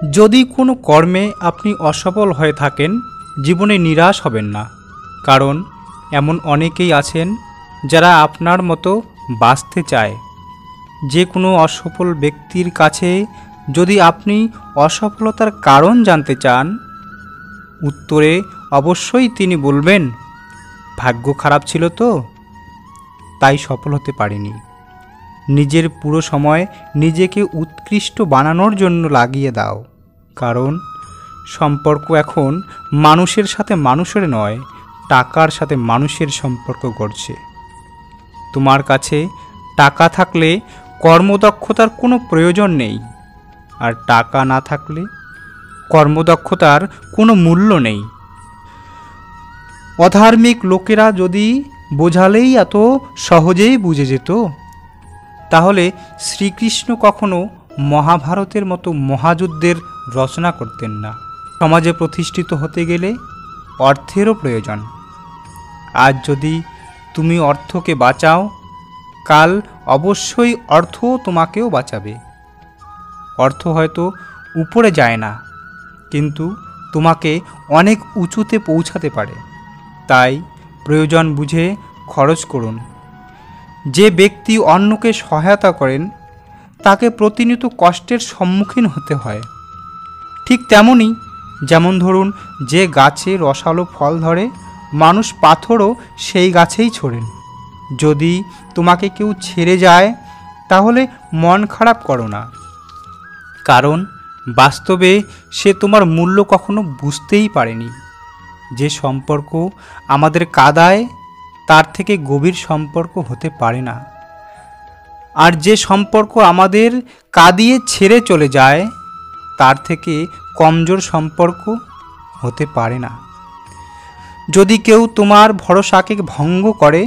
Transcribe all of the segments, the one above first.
যদি কোনো কর্মে আপনি অসফল হয়ে থাকেন, জীবনে নিরাশ হবেন না, কারণ এমন অনেকেই আছেন যারা আপনার মতো বাঁচতে চায়। যে কোনো অসফল ব্যক্তির কাছে যদি আপনি অসফলতার কারণ জানতে চান, উত্তরে অবশ্যই তিনি বলবেন, ভাগ্য খারাপ ছিল তো, তাই সফল হতে পারিনি। নিজের পুরো সময় নিজেকে উৎকৃষ্ট বানানোর জন্য লাগিয়ে দাও, কারণ সম্পর্ক এখন মানুষের সাথে মানুষের নয়, টাকার সাথে মানুষের সম্পর্ক গড়ছে। তোমার কাছে টাকা থাকলে কর্মদক্ষতার কোনো প্রয়োজন নেই, আর টাকা না থাকলে কর্মদক্ষতার কোনো মূল্য নেই। অধার্মিক লোকেরা যদি বোঝালেই এত সহজেই বুঝে যেত, তাহলে শ্রীকৃষ্ণ কখনো মহাভারতের মতো মহাযুদ্ধের রচনা করতেন না। সমাজে প্রতিষ্ঠিত হতে গেলে অর্থেরও প্রয়োজন। আজ যদি তুমি অর্থকে বাঁচাও, কাল অবশ্যই অর্থ তোমাকেও বাঁচাবে। অর্থ হয়তো উপরে যায় না, কিন্তু তোমাকে অনেক উঁচুতে পৌঁছাতে পারে। তাই প্রয়োজন বুঝে খরচ করুন। যে ব্যক্তি অন্যকে সহায়তা করেন, তাকে প্রতিনিয়ত কষ্টের সম্মুখীন হতে হয়। ঠিক তেমনই, যেমন ধরুন, যে গাছে রসালো ফল ধরে, মানুষ পাথরও সেই গাছেই ছোড়েন। যদি তোমাকে কেউ ছেড়ে যায়, তাহলে মন খারাপ করো না, কারণ বাস্তবে সে তোমার মূল্য কখনো বুঝতেই পারেনি। যে সম্পর্ক আমাদের কাঁদায়, তার থেকে গভীর সম্পর্ক হতে পারে না। আর যে সম্পর্ক আমাদের কাঁদিয়ে ছেড়ে চলে যায়, তার থেকে কমজোর সম্পর্ক হতে পারে না। যদি কেউ তোমার ভরসাকে ভঙ্গ করে,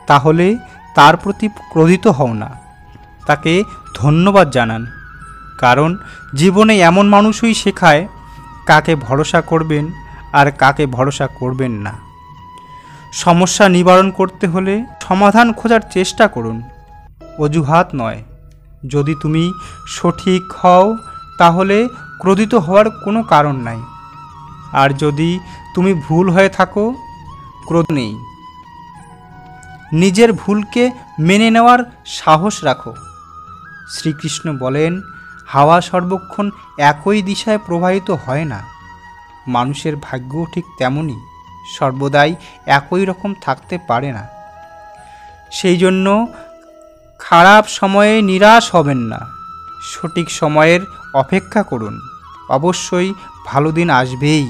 তাহলে তার প্রতি ক্রোধিত হও না, তাকে ধন্যবাদ জানান, কারণ জীবনে এমন মানুষই শেখায় কাকে ভরসা করবেন আর কাকে ভরসা করবেন না। সমস্যা নিবারণ করতে হলে সমাধান খোঁজার চেষ্টা করুন, অজুহাত নয়। যদি তুমি সঠিক হও, তাহলে ক্রোধিত হওয়ার কোনো কারণ নাই। আর যদি তুমি ভুল হয়ে থাকো, ক্রোধ নেই। নিজের ভুলকে মেনে নেওয়ার সাহস রাখো। শ্রীকৃষ্ণ বলেন, হাওয়া সর্বক্ষণ একই দিশায় প্রবাহিত হয় না। মানুষের ভাগ্যও ঠিক তেমনই, সর্বদাই একই রকম থাকতে পারে না। সেই জন্য খারাপ সময়ে নিরাশ হবেন না, সঠিক সময়ের অপেক্ষা করুন, অবশ্যই ভালো দিন আসবেই।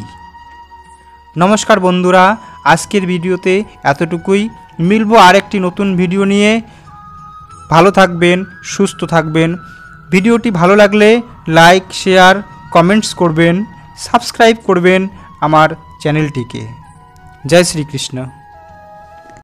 নমস্কার বন্ধুরা, আজকের ভিডিওতে এতটুকুই। মিলবো আরেকটি নতুন ভিডিও নিয়ে। ভালো থাকবেন, সুস্থ থাকবেন। ভিডিওটি ভালো লাগলে লাইক, শেয়ার, কমেন্টস করবেন, সাবস্ক্রাইব করবেন আমার চ্যানেলটিকে। জয় শ্রীকৃষ্ণ।